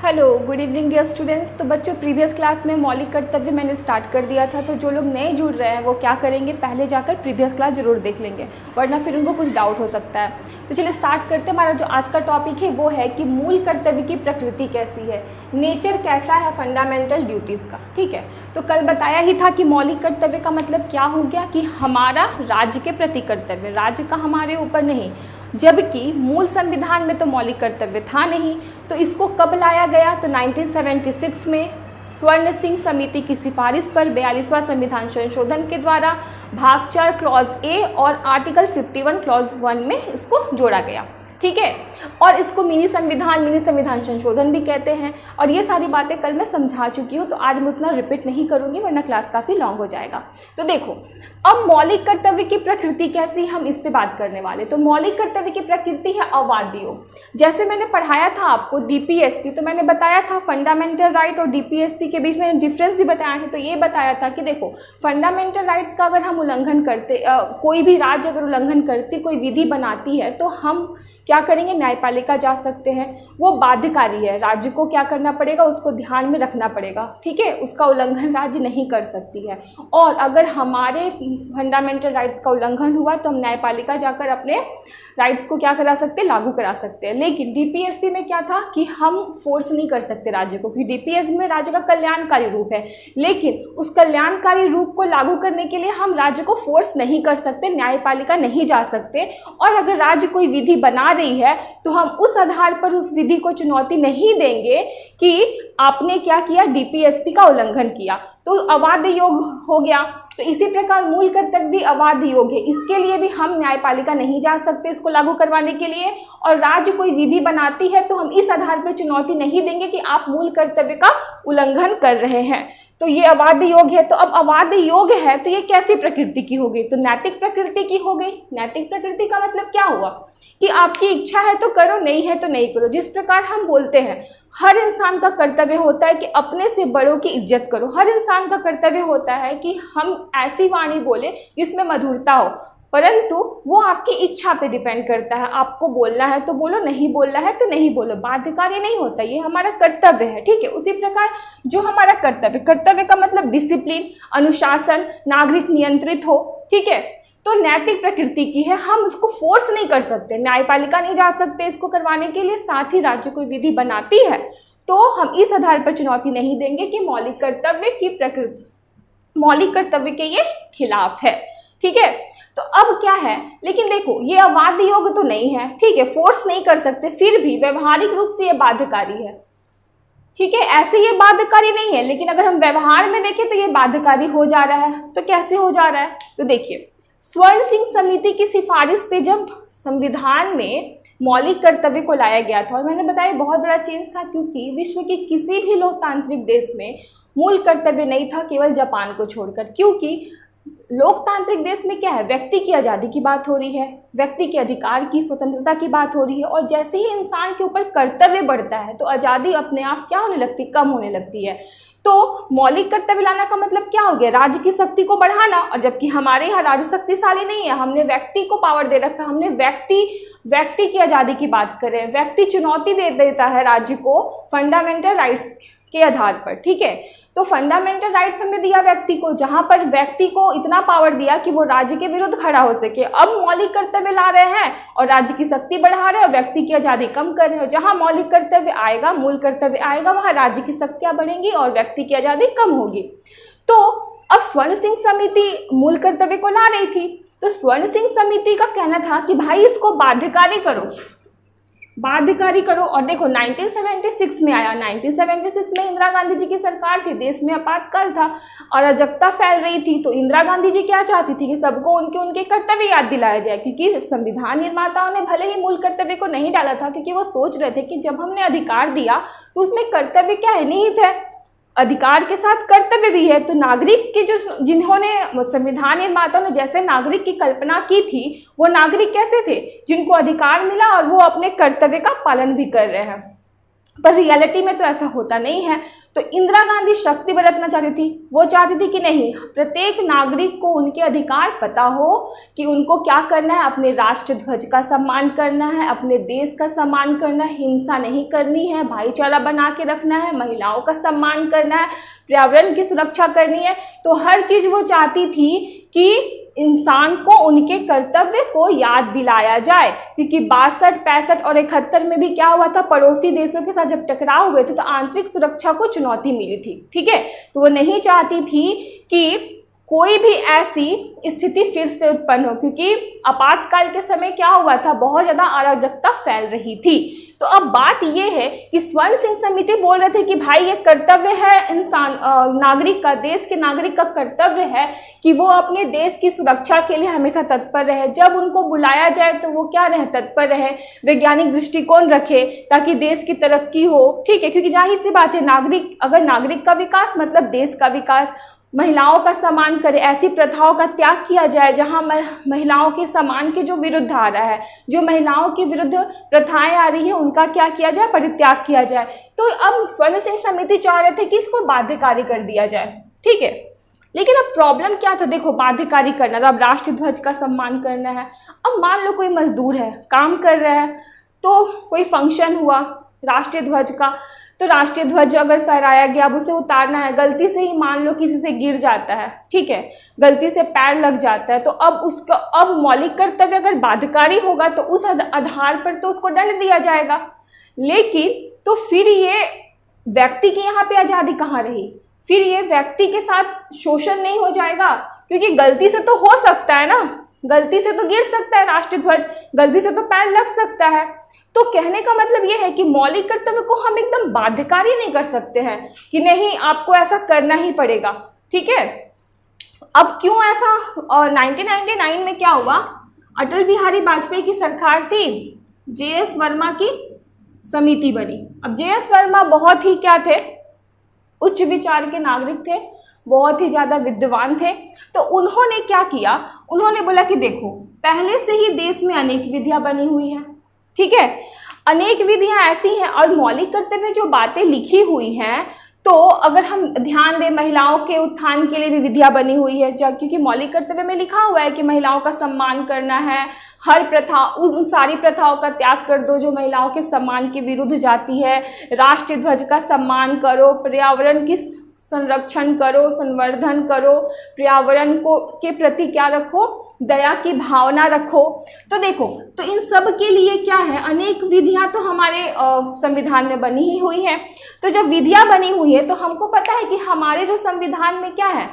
Hello good evening dear students. तो बच्चों previous class में मौलिक कर्तव्य मैंने स्टार्ट कर दिया था, तो जो लोग नए जुड़ रहे हैं वो क्या करेंगे, पहले जाकर प्रीवियस क्लास जरूर देख लेंगे, वरना फिर उनको कुछ डाउट हो सकता है। तो चलिए स्टार्ट करते हैं। हमारा जो आज का टॉपिक है वो है कि मूल कर्तव्य की प्रकृति कैसी है, नेचर कैसा है फंडामेंटल ड्यूटीज़ का। ठीक है, तो कल बताया ही था कि मौलिक कर्तव्य का मतलब क्या हो गया कि हमारा राज्य के प्रति कर्तव्य, राज्य का हमारे ऊपर नहीं, जबकि मूल संविधान में तो मौलिक कर्तव्य था नहीं। तो इसको कब लाया गया, तो 1976 में स्वर्ण सिंह समिति की सिफारिश पर 42वां संविधान संशोधन के द्वारा भाग 4 क्लॉज ए और आर्टिकल 51 क्लॉज 1 में इसको जोड़ा गया। ठीक है, और इसको मिनी संविधान संशोधन भी कहते हैं। और ये सारी बातें कल मैं समझा चुकी हूँ, तो आज मैं उतना रिपीट नहीं करूँगी वरना क्लास काफ़ी लॉन्ग हो जाएगा। तो देखो अब मौलिक कर्तव्य की प्रकृति कैसी, हम इस पे बात करने वाले। तो मौलिक कर्तव्य की प्रकृति है अबाध्य योग। जैसे मैंने पढ़ाया था आपको डीपीएसपी, तो मैंने बताया था फंडामेंटल राइट और डीपीएसपी के बीच में डिफरेंस भी बताया था। तो ये बताया था कि देखो फंडामेंटल राइट्स का अगर हम उल्लंघन करते, कोई भी राज्य अगर उल्लंघन करती कोई विधि बनाती है, तो हम क्या करेंगे, न्यायपालिका जा सकते हैं। वो बाध्यकारी है, राज्य को क्या करना पड़ेगा, उसको ध्यान में रखना पड़ेगा। ठीक है, उसका उल्लंघन राज्य नहीं कर सकती है। और अगर हमारे फंडामेंटल राइट्स का उल्लंघन हुआ तो हम न्यायपालिका जाकर अपने राइट्स को क्या करा सकते हैं, लागू करा सकते हैं। लेकिन डीपीएसपी में क्या था कि हम फोर्स नहीं कर सकते राज्य को, क्योंकि डीपीएसपी में राज्य का कल्याणकारी रूप है। लेकिन उस कल्याणकारी रूप को लागू करने के लिए हम राज्य को फोर्स नहीं कर सकते, न्यायपालिका नहीं जा सकते। और अगर राज्य कोई विधि बना रही है तो हम उस आधार पर उस विधि को चुनौती नहीं देंगे कि आपने क्या किया, डीपीएसपी का उल्लंघन किया, तो अबाध्य योग हो गया। तो इसी प्रकार मूल कर्तव्य भी अबाध्य योग है। इसके लिए भी हम न्यायपालिका नहीं जा सकते इसको लागू करवाने के लिए। और राज्य कोई विधि बनाती है तो हम इस आधार पर चुनौती नहीं देंगे कि आप मूल कर्तव्य का उल्लंघन कर रहे हैं। तो ये अबाध्य योग है। तो अब अबाध्य योग है तो ये कैसी प्रकृति की हो गई, तो नैतिक प्रकृति की हो गई। नैतिक प्रकृति का मतलब क्या हुआ कि आपकी इच्छा है तो करो, नहीं है तो नहीं करो। जिस प्रकार हम बोलते हैं हर इंसान का कर्तव्य होता है कि अपने से बड़ों की इज्जत करो। हर इंसान का कर्तव्य होता है कि हम ऐसी वाणी बोले जिसमें मधुरता हो, परंतु वो आपकी इच्छा पे डिपेंड करता है। आपको बोलना है तो बोलो, नहीं बोलना है तो नहीं बोलो, बाध्यकारी नहीं होता, ये हमारा कर्तव्य है। ठीक है, उसी प्रकार जो हमारा कर्तव्य का मतलब डिसिप्लिन, अनुशासन, नागरिक नियंत्रित हो। ठीक है, तो नैतिक प्रकृति की है, हम उसको फोर्स नहीं कर सकते, न्यायपालिका नहीं जा सकते इसको करवाने के लिए। साथ ही राज्य कोई विधि बनाती है तो हम इस आधार पर चुनौती नहीं देंगे कि मौलिक कर्तव्य की प्रकृति, मौलिक कर्तव्य के ये खिलाफ है। ठीक है, तो अब क्या है, लेकिन देखो ये अबाध्य योग तो नहीं है। ठीक है, फोर्स नहीं कर सकते, फिर भी व्यवहारिक रूप से ये बाध्यकारी है। ठीक है, ऐसे ये बाध्यकारी नहीं है, लेकिन अगर हम व्यवहार में देखें तो ये बाध्यकारी हो जा रहा है। तो कैसे हो जा रहा है, तो देखिए स्वर्ण सिंह समिति की सिफारिश पे जब संविधान में मौलिक कर्तव्य को लाया गया था, और मैंने बताया बहुत बड़ा चेंज था, क्योंकि विश्व के किसी भी लोकतांत्रिक देश में मूल कर्तव्य नहीं था, केवल जापान को छोड़कर। क्योंकि लोकतांत्रिक देश में क्या है, व्यक्ति की आज़ादी की बात हो रही है, व्यक्ति के अधिकार की, स्वतंत्रता की बात हो रही है। और जैसे ही इंसान के ऊपर कर्तव्य बढ़ता है तो आज़ादी अपने आप क्या होने लगती, कम होने लगती है। तो मौलिक कर्तव्य लाना का मतलब क्या हो गया, राज्य की शक्ति को बढ़ाना। और जबकि हमारे यहाँ राज्य शक्तिशाली नहीं है, हमने व्यक्ति को पावर दे रखा, हमने व्यक्ति की आज़ादी की बात करें, व्यक्ति चुनौती दे देता है राज्य को फंडामेंटल राइट्स के आधार पर। ठीक है, तो फंडामेंटल राइट्स हमने दिया व्यक्ति को, जहां पर व्यक्ति को इतना पावर दिया कि वो राज्य के विरुद्ध खड़ा हो सके। अब मौलिक कर्तव्य ला रहे हैं और राज्य की शक्ति बढ़ा रहे हैं और व्यक्ति की आज़ादी कम कर रहे हैं। जहां मौलिक कर्तव्य आएगा, मूल कर्तव्य आएगा, वहां राज्य की शक्तियां बढ़ेंगी और व्यक्ति की आज़ादी कम होगी। तो अब स्वर्ण सिंह समिति मूल कर्तव्य को ला रही थी, तो स्वर्ण सिंह समिति का कहना था कि भाई इसको बाध्यकारी करो। और देखो 1976 में आया, 1976 में इंदिरा गांधी जी की सरकार थी, देश में आपातकाल था, अराजकता फैल रही थी। तो इंदिरा गांधी जी क्या चाहती थी कि सबको उनके कर्तव्य याद दिलाया जाए, क्योंकि संविधान निर्माताओं ने भले ही मूल कर्तव्य को नहीं डाला था, क्योंकि वो सोच रहे थे कि जब हमने अधिकार दिया तो उसमें कर्तव्य क्या है, निहित है, अधिकार के साथ कर्तव्य भी है। तो नागरिक के जिन्होंने संविधान निर्माताओं ने जैसे नागरिक की कल्पना की थी, वो नागरिक कैसे थे, जिनको अधिकार मिला और वो अपने कर्तव्य का पालन भी कर रहे हैं। पर रियलिटी में तो ऐसा होता नहीं है। तो इंदिरा गांधी शक्ति बरतना चाहती थी। वो चाहती थी कि नहीं, प्रत्येक नागरिक को उनके अधिकार पता हो कि उनको क्या करना है, अपने राष्ट्र ध्वज का सम्मान करना है, अपने देश का सम्मान करना है, हिंसा नहीं करनी है, भाईचारा बना के रखना है, महिलाओं का सम्मान करना है, पर्यावरण की सुरक्षा करनी है। तो हर चीज वो चाहती थी कि इंसान को उनके कर्तव्य को याद दिलाया जाए, क्योंकि 62, 65 और 71 में भी क्या हुआ था, पड़ोसी देशों के साथ जब टकराव हुए थे तो आंतरिक सुरक्षा को चुनौती मिली थी। ठीक है, तो वो नहीं चाहती थी कि कोई भी ऐसी स्थिति फिर से उत्पन्न हो, क्योंकि आपातकाल के समय क्या हुआ था, बहुत ज्यादा अराजकता फैल रही थी। तो अब बात यह है कि स्वर्ण सिंह समिति बोल रहे थे कि भाई ये कर्तव्य है इंसान नागरिक का, देश के नागरिक का कर्तव्य है कि वो अपने देश की सुरक्षा के लिए हमेशा तत्पर रहे। जब उनको बुलाया जाए तो वो क्या रहे, तत्पर रहे, वैज्ञानिक दृष्टिकोण रखे ताकि देश की तरक्की हो। ठीक है, क्योंकि जाहिर सी बात है, नागरिक का विकास मतलब देश का विकास। महिलाओं का सम्मान करे, ऐसी प्रथाओं का त्याग किया जाए जहां महिलाओं के सम्मान के जो विरुद्ध आ रहा है, जो महिलाओं के विरुद्ध प्रथाएं आ रही है उनका क्या किया जाए, परित्याग किया जाए। तो अब स्वर्ण सिंह समिति चाह रहे थे कि इसको बाध्यकारी कर दिया जाए। ठीक है, लेकिन अब प्रॉब्लम क्या था, देखो बाध्यकारी करना, अब राष्ट्रीय ध्वज का सम्मान करना है। अब मान लो कोई मजदूर है, काम कर रहा है, तो कोई फंक्शन हुआ राष्ट्रीय ध्वज का, तो राष्ट्रीय ध्वज अगर फहराया गया, अब उसे उतारना है, गलती से ही मान लो किसी से गिर जाता है, ठीक है, गलती से पैर लग जाता है, तो अब मौलिक कर्तव्य अगर बाध्यकारी होगा तो उस आधार पर तो उसको दंड दिया जाएगा। लेकिन तो फिर ये व्यक्ति की यहाँ पे आजादी कहाँ रही, फिर ये व्यक्ति के साथ शोषण नहीं हो जाएगा, क्योंकि गलती से तो हो सकता है ना, गलती से तो गिर सकता है राष्ट्रीय ध्वज, गलती से तो पैर लग सकता है। तो कहने का मतलब यह है कि मौलिक कर्तव्य को हम एकदम बाध्यकारी नहीं कर सकते हैं कि नहीं आपको ऐसा करना ही पड़ेगा। ठीक है, अब क्यों ऐसा, और 1999 में क्या हुआ, अटल बिहारी वाजपेयी की सरकार थी, जे.एस. वर्मा की समिति बनी। अब जे.एस. वर्मा बहुत ही क्या थे, उच्च विचार के नागरिक थे, बहुत ही ज्यादा विद्वान थे। तो उन्होंने क्या किया, उन्होंने बोला कि देखो पहले से ही देश में अनेक विधियां बनी हुई हैं, ठीक है, अनेक विधियां ऐसी हैं और मौलिक कर्तव्य जो बातें लिखी हुई हैं, तो अगर हम ध्यान दें महिलाओं के उत्थान के लिए भी विधियां बनी हुई है, क्योंकि मौलिक कर्तव्य में लिखा हुआ है कि महिलाओं का सम्मान करना है, हर प्रथा, उन सारी प्रथाओं का त्याग कर दो जो महिलाओं के सम्मान के विरुद्ध जाती है, राष्ट्रीय ध्वज का सम्मान करो, पर्यावरण की संरक्षण करो, संवर्धन करो, पर्यावरण को के प्रति क्या रखो, दया की भावना रखो। तो देखो, तो इन सब के लिए क्या है, अनेक विधियां तो हमारे संविधान में बनी ही हुई हैं। तो जब विधियां बनी हुई है तो हमको पता है कि हमारे जो संविधान में क्या है,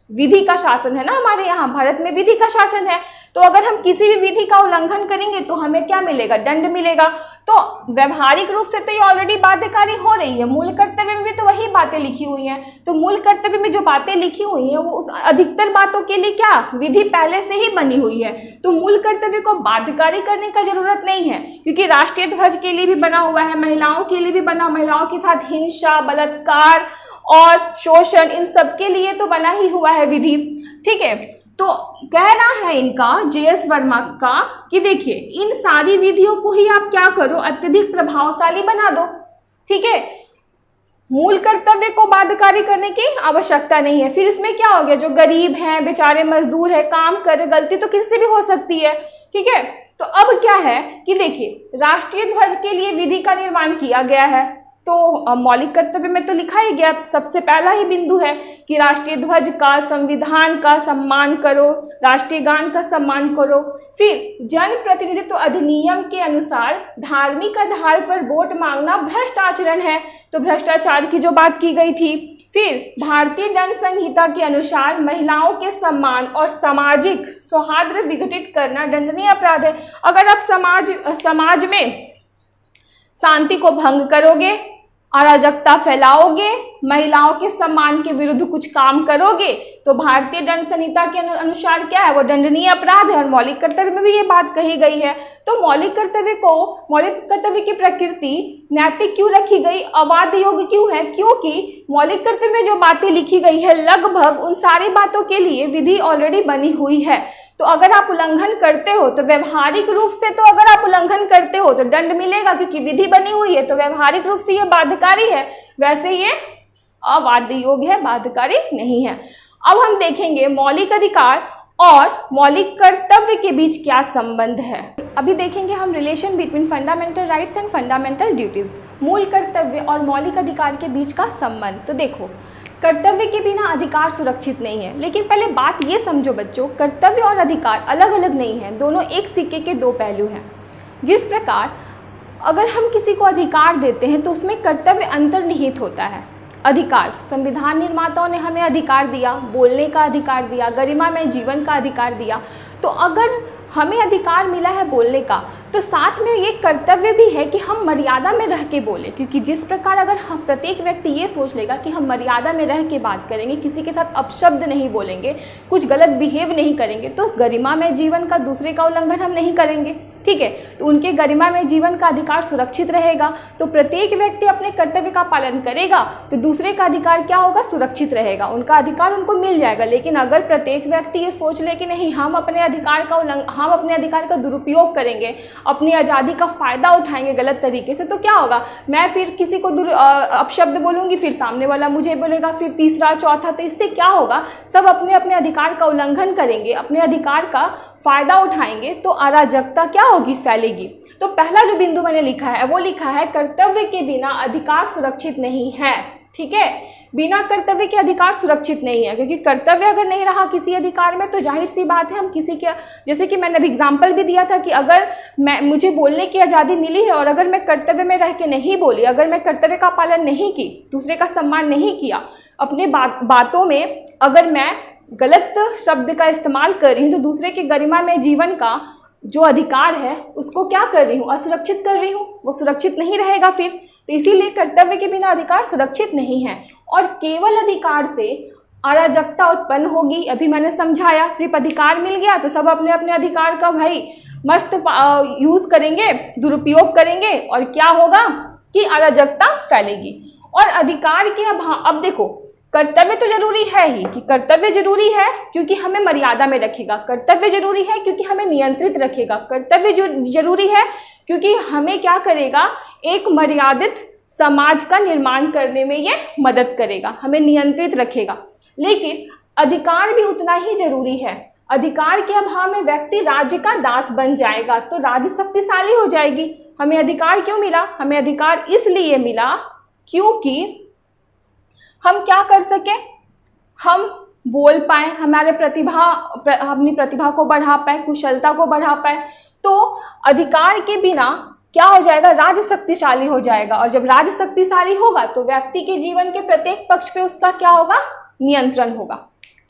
विधि का शासन है ना, हमारे यहाँ भारत में विधि का शासन है। तो अगर हम किसी भी विधि का उल्लंघन करेंगे तो हमें क्या मिलेगा, दंड मिलेगा। तो व्यवहारिक रूप से तो ये ऑलरेडी बाध्यकारी हो रही है, मूल कर्तव्य में भी तो वही बातें लिखी हुई हैं। तो मूल कर्तव्य में जो बातें लिखी हुई हैं वो उस अधिकतर बातों के लिए क्या विधि पहले से ही बनी हुई है, तो मूल कर्तव्य को बाध्यकारी करने का जरूरत नहीं है, क्योंकि राष्ट्रीय ध्वज के लिए भी बना हुआ है, महिलाओं के लिए भी बना, महिलाओं के साथ हिंसा, बलात्कार और शोषण, इन सब के लिए तो बना ही हुआ है विधि। ठीक है, तो कहना है इनका, जे.एस. वर्मा का, कि देखिए इन सारी विधियों को ही आप क्या करो, अत्यधिक प्रभावशाली बना दो। ठीक है, मूल कर्तव्य को बाध्यकारी करने की आवश्यकता नहीं है। फिर इसमें क्या हो गया, जो गरीब हैं, बेचारे मजदूर है, काम कर, गलती तो किसी से भी हो सकती है। ठीक है, तो अब क्या है कि देखिए राष्ट्रीय ध्वज के लिए विधि का निर्माण किया गया है, तो मौलिक कर्तव्य में तो लिखा ही गया, सबसे पहला ही बिंदु है कि राष्ट्रीय ध्वज का, संविधान का सम्मान करो, राष्ट्रीय गान का सम्मान करो। फिर जन प्रतिनिधित्व अधिनियम के अनुसार धार्मिक आधार पर वोट मांगना भ्रष्ट आचरण है, तो भ्रष्टाचार की जो बात की गई थी। फिर भारतीय दंड संहिता के अनुसार महिलाओं के सम्मान और सामाजिक सौहार्द विघटित करना दंडनीय अपराध है। अगर आप समाज में शांति को भंग करोगे, अराजकता फैलाओगे, महिलाओं के सम्मान के विरुद्ध कुछ काम करोगे, तो भारतीय दंड संहिता के अनुसार क्या है, वो दंडनीय अपराध है। और मौलिक कर्तव्य में भी ये बात कही गई है। तो मौलिक कर्तव्य की प्रकृति नैतिक क्यों रखी गई, अवाद योग्य क्यों है, क्योंकि मौलिक कर्तव्य में जो बातें लिखी गई है लगभग उन सारी बातों के लिए विधि ऑलरेडी बनी हुई है। तो अगर आप उल्लंघन करते हो तो व्यवहारिक रूप से, तो अगर आप उल्लंघन करते हो तो दंड मिलेगा, क्योंकि विधि बनी हुई है, तो व्यवहारिक रूप से ये बाध्यकारी है, वैसे ये अबाध्य योग्य है, बाध्यकारी नहीं है। अब हम देखेंगे मौलिक अधिकार और मौलिक कर्तव्य के बीच क्या संबंध है। अभी देखेंगे हम relation between fundamental rights and fundamental duties, मूल कर्तव्य और मौलिक अधिकार के बीच का संबंध। तो देखो, कर्तव्य के बिना अधिकार सुरक्षित नहीं है, लेकिन पहले बात ये समझो बच्चों, कर्तव्य और अधिकार अलग अलग नहीं है, दोनों एक सिक्के के दो पहलू हैं। जिस प्रकार अगर हम किसी को अधिकार देते हैं तो उसमें कर्तव्य अंतर्निहित होता है। अधिकार, संविधान निर्माताओं ने हमें अधिकार दिया, बोलने का अधिकार दिया, गरिमामय जीवन का अधिकार दिया। तो अगर हमें अधिकार मिला है बोलने का, तो साथ में ये कर्तव्य भी है कि हम मर्यादा में रह के बोलें, क्योंकि जिस प्रकार अगर हम प्रत्येक व्यक्ति ये सोच लेगा कि हम मर्यादा में रह के बात करेंगे, किसी के साथ अपशब्द नहीं बोलेंगे, कुछ गलत बिहेव नहीं करेंगे, तो गरिमामय जीवन का दूसरे का उल्लंघन हम नहीं करेंगे, ठीक है। तो उनके गरिमामय जीवन का अधिकार सुरक्षित रहेगा। तो प्रत्येक व्यक्ति अपने कर्तव्य का पालन करेगा तो दूसरे का अधिकार क्या होगा, सुरक्षित रहेगा, उनका अधिकार उनको मिल जाएगा। लेकिन अगर प्रत्येक व्यक्ति ये सोच ले कि नहीं, हम अपने अधिकार का दुरुपयोग करेंगे, अपनी आज़ादी का फ़ायदा उठाएंगे गलत तरीके से, तो क्या होगा, मैं फिर किसी को अपशब्द बोलूँगी, फिर सामने वाला मुझे बोलेगा, फिर तीसरा चौथा, तो इससे क्या होगा, सब अपने अपने अधिकार का उल्लंघन करेंगे, अपने अधिकार का फ़ायदा उठाएंगे, तो अराजकता क्या होगी, फैलेगी। तो पहला जो बिंदु मैंने लिखा है वो लिखा है कर्तव्य के बिना अधिकार सुरक्षित नहीं है, ठीक है। बिना कर्तव्य के अधिकार सुरक्षित नहीं है, क्योंकि कर्तव्य अगर नहीं रहा किसी अधिकार में तो जाहिर सी बात है हम किसी के, जैसे कि मैंने अभी एग्जाम्पल भी दिया था कि अगर मुझे बोलने की आज़ादी मिली है और अगर मैं कर्तव्य में रह के नहीं बोली, अगर मैं कर्तव्य का पालन नहीं की, दूसरे का सम्मान नहीं किया, अपने बातों में अगर मैं गलत शब्द का इस्तेमाल कर रही हूँ, तो दूसरे के गरिमा में जीवन का जो अधिकार है उसको क्या कर रही हूँ, असुरक्षित कर रही हूँ, वो सुरक्षित नहीं रहेगा फिर। तो इसीलिए कर्तव्य के बिना अधिकार सुरक्षित नहीं है। और केवल अधिकार से अराजकता उत्पन्न होगी। अभी मैंने समझाया, सिर्फ अधिकार मिल गया तो सब अपने अपने अधिकार का भाई मस्त यूज करेंगे, दुरुपयोग करेंगे, और क्या होगा कि अराजकता फैलेगी। और अधिकार के अभाव, अब देखो, कर्तव्य तो जरूरी है ही, कि कर्तव्य जरूरी है क्योंकि हमें मर्यादा में रखेगा, कर्तव्य जरूरी है क्योंकि हमें नियंत्रित रखेगा, कर्तव्य जरूरी है क्योंकि हमें क्या करेगा, एक मर्यादित समाज का निर्माण करने में ये मदद करेगा, हमें नियंत्रित रखेगा। लेकिन अधिकार भी उतना ही जरूरी है। अधिकार के अभाव में व्यक्ति राज्य का दास बन जाएगा, तो राज्य शक्तिशाली हो जाएगी। हमें अधिकार क्यों मिला, हमें अधिकार इसलिए मिला क्योंकि हम क्या कर सके, हम बोल पाए, हमारे अपनी प्रतिभा को बढ़ा पाए, कुशलता को बढ़ा पाए। तो अधिकार के बिना क्या हो जाएगा, राज्य शक्तिशाली हो जाएगा, और जब राज्य शक्तिशाली होगा तो व्यक्ति के जीवन के प्रत्येक पक्ष पे उसका क्या होगा, नियंत्रण होगा,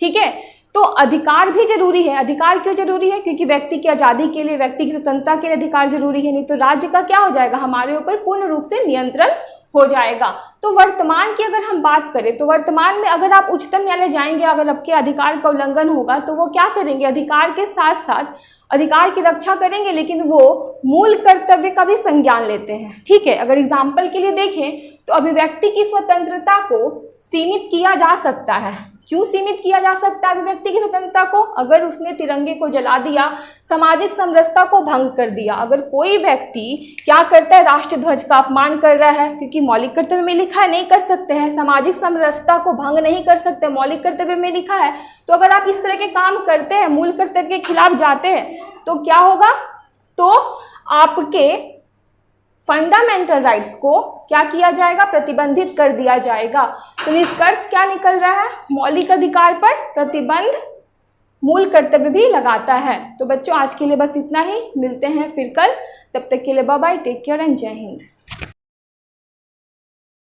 ठीक है। तो अधिकार भी जरूरी है। अधिकार क्यों जरूरी है, क्योंकि व्यक्ति की आज़ादी के लिए, व्यक्ति की स्वतंत्रता के लिए अधिकार जरूरी है, नहीं तो राज्य का क्या हो जाएगा, हमारे ऊपर पूर्ण रूप से नियंत्रण हो जाएगा। तो वर्तमान की अगर हम बात करें तो वर्तमान में अगर आप उच्चतम न्यायालय जाएंगे, अगर आपके अधिकार का उल्लंघन होगा तो वो क्या करेंगे, अधिकार के साथ साथ अधिकार की रक्षा करेंगे, लेकिन वो मूल कर्तव्य का भी संज्ञान लेते हैं, ठीक है। अगर एग्जाम्पल के लिए देखें तो अभिव्यक्ति की स्वतंत्रता को सीमित किया जा सकता है। क्यों सीमित किया जा सकता है अभिव्यक्ति की स्वतंत्रता को, अगर उसने तिरंगे को जला दिया, सामाजिक समरसता को भंग कर दिया। अगर कोई व्यक्ति क्या करता है, राष्ट्र ध्वज का अपमान कर रहा है, क्योंकि मौलिक कर्तव्य में लिखा है नहीं कर सकते हैं, सामाजिक समरसता को भंग नहीं कर सकते, मौलिक कर्तव्य में लिखा है। तो अगर आप इस तरह के काम करते हैं, मूल कर्तव्य के खिलाफ जाते हैं, तो क्या होगा, तो आपके फंडामेंटल राइट्स को क्या किया जाएगा, प्रतिबंधित कर दिया जाएगा। तो निष्कर्ष क्या निकल रहा है, मौलिक अधिकार पर प्रतिबंध मूल कर्तव्य भी लगाता है। तो बच्चों आज के लिए बस इतना ही, मिलते हैं फिर कल, तब तक के लिए bye bye, take care and जय हिंद।